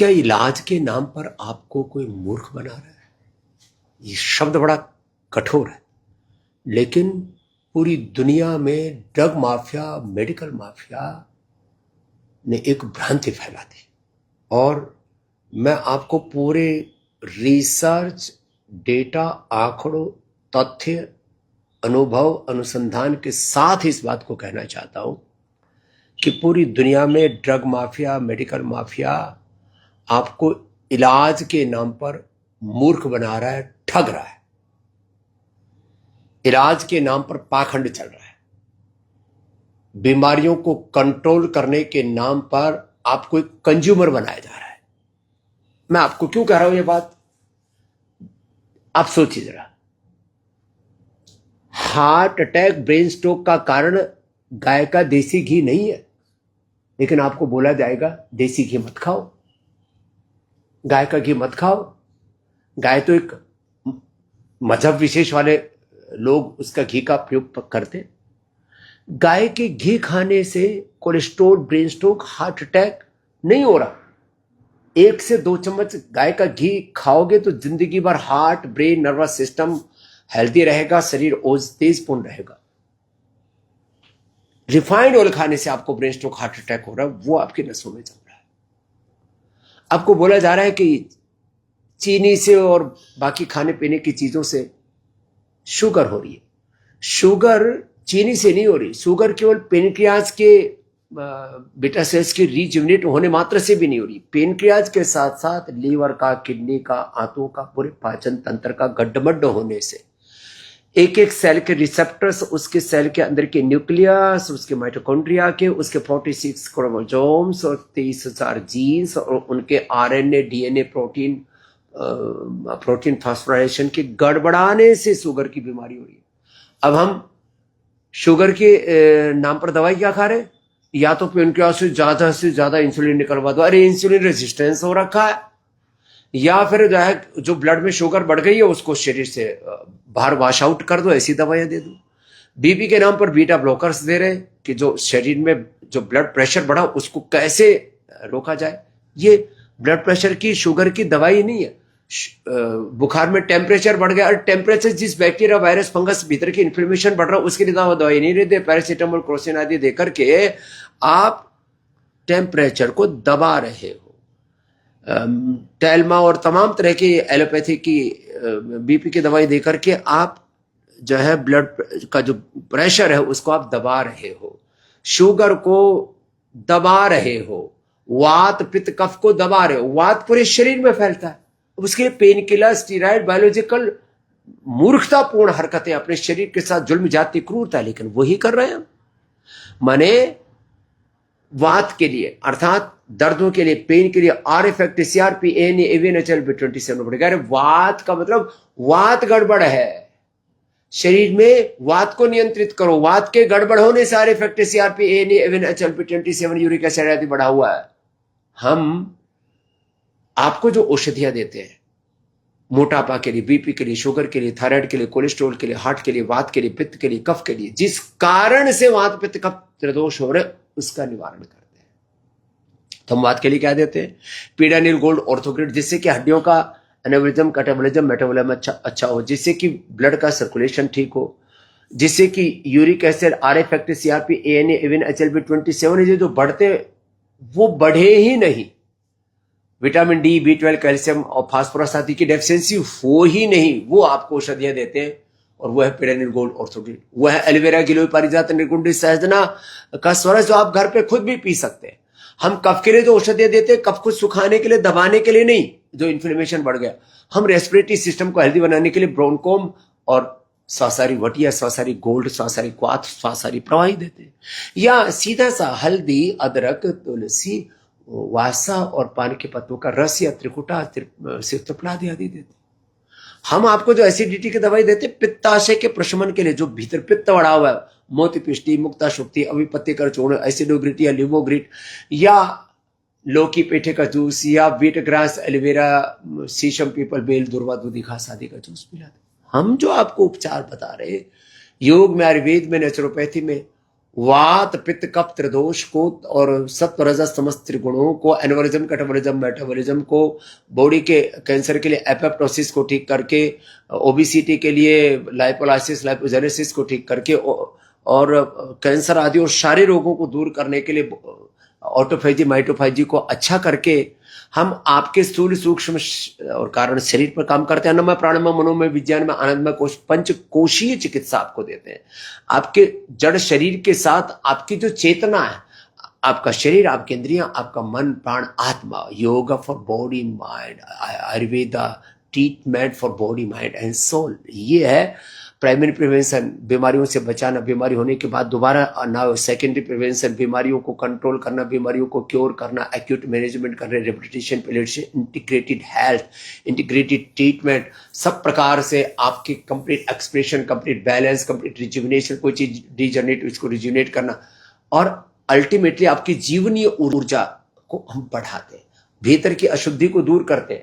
क्या इलाज के नाम पर आपको कोई मूर्ख बना रहा है? ये शब्द बड़ा कठोर है, लेकिन पूरी दुनिया में ड्रग माफिया, मेडिकल माफिया ने एक भ्रांति फैला दी। और मैं आपको पूरे रिसर्च, डेटा, आंकड़ों, तथ्य, अनुभव, अनुसंधान के साथ इस बात को कहना चाहता हूं कि पूरी दुनिया में ड्रग माफिया, मेडिकल माफिया आपको इलाज के नाम पर मूर्ख बना रहा है, ठग रहा है। इलाज के नाम पर पाखंड चल रहा है। बीमारियों को कंट्रोल करने के नाम पर आपको एक कंज्यूमर बनाया जा रहा है। मैं आपको क्यों कह रहा हूं ये बात, आप सोचिए जरा। हार्ट अटैक, ब्रेन स्ट्रोक का कारण गाय का देसी घी नहीं है, लेकिन आपको बोला जाएगा देसी घी मत खाओ, गाय का घी मत खाओ। गाय तो एक मजहब विशेष वाले लोग उसका घी का प्रयोग करते। गाय के घी खाने से cholesterol, brain stroke, heart attack नहीं हो रहा। 1 से 2 चम्मच गाय का घी खाओगे तो जिंदगी भर heart, brain, nervous system healthy रहेगा, शरीर तेजपूर्ण रहेगा। रिफाइंड ऑयल खाने से आपको ब्रेन स्ट्रोक, हार्ट अटैक हो रहा है, वो आपकी नसों में जम रहा है। आपको बोला जा रहा है कि चीनी से और बाकी खाने पीने की चीजों से शुगर हो रही है। शुगर चीनी से नहीं हो रही। शुगर केवल पेनक्रियाज के बीटा सेल्स के रीजुविनेट होने मात्र से भी नहीं हो रही। पेनक्रियाज के साथ साथ लीवर का, किडनी का, आंतों का, पूरे पाचन तंत्र का गड्ढमड्ढ होने से एक एक सेल के रिसेप्टर्स, उसके सेल के अंदर के न्यूक्लियस, उसके माइटोकॉन्ड्रिया के, उसके 46 क्रोमोसोम्स और 23,000 जीन्स और उनके आरएनए, डीएनए, प्रोटीन फास्फोराइलेशन के गड़बड़ाने से शुगर की बीमारी हो रही है। अब हम शुगर के नाम पर दवाई क्या खा रहे हैं? या तो पेनक्रियास से ज्यादा इंसुलिन निकलवा दो, अरे इंसुलिन रेजिस्टेंस हो रखा है, या फिर जो ब्लड में शुगर बढ़ गई है उसको शरीर से बाहर वॉश आउट कर दो, ऐसी दवाइयां दे दो। बीपी के नाम पर बीटा ब्लॉकर्स दे रहे हैं कि जो शरीर में जो ब्लड प्रेशर बढ़ा उसको कैसे रोका जाए। ये ब्लड प्रेशर की, शुगर की दवाई नहीं है। बुखार में टेम्परेचर बढ़ गया, और टेम्परेचर जिस बैक्टीरिया, वायरस, फंगस भीतर की इन्फ्लेमेशन बढ़ रहा है उसके लिए दवाई नहीं देते। पैरासीटामोल, क्रोसिन आदि देकर के आप टेम्परेचर को दबा रहे हो। टेल्मा और तमाम तरह की एलोपैथी की बीपी की दवाई देकर के आप जो है ब्लड का जो प्रेशर है उसको आप दबा रहे हो, शुगर को दबा रहे हो, वात, पित्त, कफ को दबा रहे हो। वात पूरे शरीर में फैलता है, उसके लिए पेन किलर, स्टीरॉइड, बायोलॉजिकल मूर्खतापूर्ण हरकतें, अपने शरीर के साथ जुल्म, जाति, क्रूरता, लेकिन वही कर रहे हैं। माने वात के लिए अर्थात दर्दों के लिए, पेन के लिए R effect, CRP, ANA, AVNHL, B27 बढ़ गया। वात का मतलब वात गड़बड़ है, शरीर में वात को नियंत्रित करो। वात के गड़बड़ होने से R effect, CRP, ANA, AVNHL, B27, uric acid आदि बढ़ा हुआ है। हम आपको जो औषधियां देते हैं मोटापा के लिए, बीपी के लिए, शुगर के लिए, थायराइड के लिए, कोलेस्ट्रॉल के लिए, हार्ट के लिए, वात के लिए, पित्त के लिए, कफ के लिए, जिस कारण से वात, पित्त, कफ, त्रिदोष हो रहे उसका निवारण करते हैं। तो हम वात के लिए क्या देते हैं? पीडानिल गोल्ड ऑर्थोग्रिड, जिससे कि हड्डियों का एनाबॉलिज्म, कैटाबॉलिज्म, मेटाबॉलिज्म अच्छा हो, जिससे कि ब्लड का सर्कुलेशन ठीक हो, जिससे कि uric acid, R effect, CRP, ANA, AVNHL, B27 जो बढ़ते वो बढ़े ही नहीं। विटामिन डी, B12, कैल्शियम और फास्फोरस आदि की डेफिशिएंसी हो ही नहीं, वो आपको औषधियां देते हैं। और वह है पीडानिल गोल्ड ऑर्थोग्रिड, वह है एलोवेरा, गिलोय, पारिजात, निर्गुंडी, सहजना का स्वरस, जो आप घर पे खुद भी पी सकते हैं। हम कफ के लिए जो औषधियां देते हैं, कफ को सुखाने के लिए, दबाने के लिए नहीं, जो इन्फ्लेमेशन बढ़ गया। हम रेस्पिरेटरी सिस्टम को हेल्दी बनाने के लिए ब्रोनकोम और स्वासारी वटिया, स्वासारी गोल्ड, स्वासारी क्वाथ, स्वासारी प्रवाही देते हैं। या सीधा सा हल्दी, अदरक, तुलसी, वासा और पान के पत्तों का रस या त्रिकुटा, सिरतपलादि आदि देते। हम आपको जो एसिडिटी की दवाई देते, पित्ताशय के प्रशमन के लिए, जो भीतर पित्त बढ़ा हुआ है, मोतिपिष्टी, मुक्ता शुक्ति, अविपत्तिकर चूर्ण, एसिडोग्रिट या लिवोग्रिट, या लौकी पेठे का जूस, या बीट ग्रास, एलोवेरा, शीशम, पीपल, बेल, दुर्वा, दूधी घास आदि का जूस पिलाते। हम जो आपको उपचार बता रहे, योग में, आयुर्वेद में, नेचुरोपैथी में, वात पित्त कफ त्रिदोष को और सत्व रजस समस्त त्रिगुणों को, एनोरिज्म कैटाबोलिज्म मेटाबॉलिज्म को, बॉडी के कैंसर के लिए एपोप्टोसिस को ठीक करके, ओबेसिटी के लिए लाइपोलाइसिस लाइपोजेनेसिस को ठीक करके, और कैंसर आदि और सारे रोगों को दूर करने के लिए ऑटोफेजी माइटोफेजी को अच्छा करके हम आपके स्थूल सूक्ष्म और कारण शरीर पर काम करते हैं। अन्नमय प्राणमय मनोमय विज्ञान में आनंदमय कोश पंच कोशीय चिकित्सा आपको देते हैं। आपके जड़ शरीर के साथ आपकी जो चेतना है, आपका शरीर, आपकी इंद्रियां, आपका मन प्राण आत्मा, yoga for body mind, Ayurveda treatment for body mind and soul, ये है प्राइमरी प्रिवेंशन, बीमारियों से बचाना, बीमारी होने के बाद दोबारा ना हो। सेकेंडरी प्रिवेंशन, बीमारियों को कंट्रोल करना, बीमारियों को क्योर करना, एक्यूट मैनेजमेंट करना, rehabilitation, palliative, integrated health, integrated treatment, सब प्रकार से आपकी complete expression, complete balance, complete rejuvenation, कोई चीज डिजनरेट उसको रिजुविनेट करना, और अल्टीमेटली आपकी जीवनीय ऊर्जा को हम बढ़ाते हैं, भीतर की अशुद्धि को दूर करते हैं।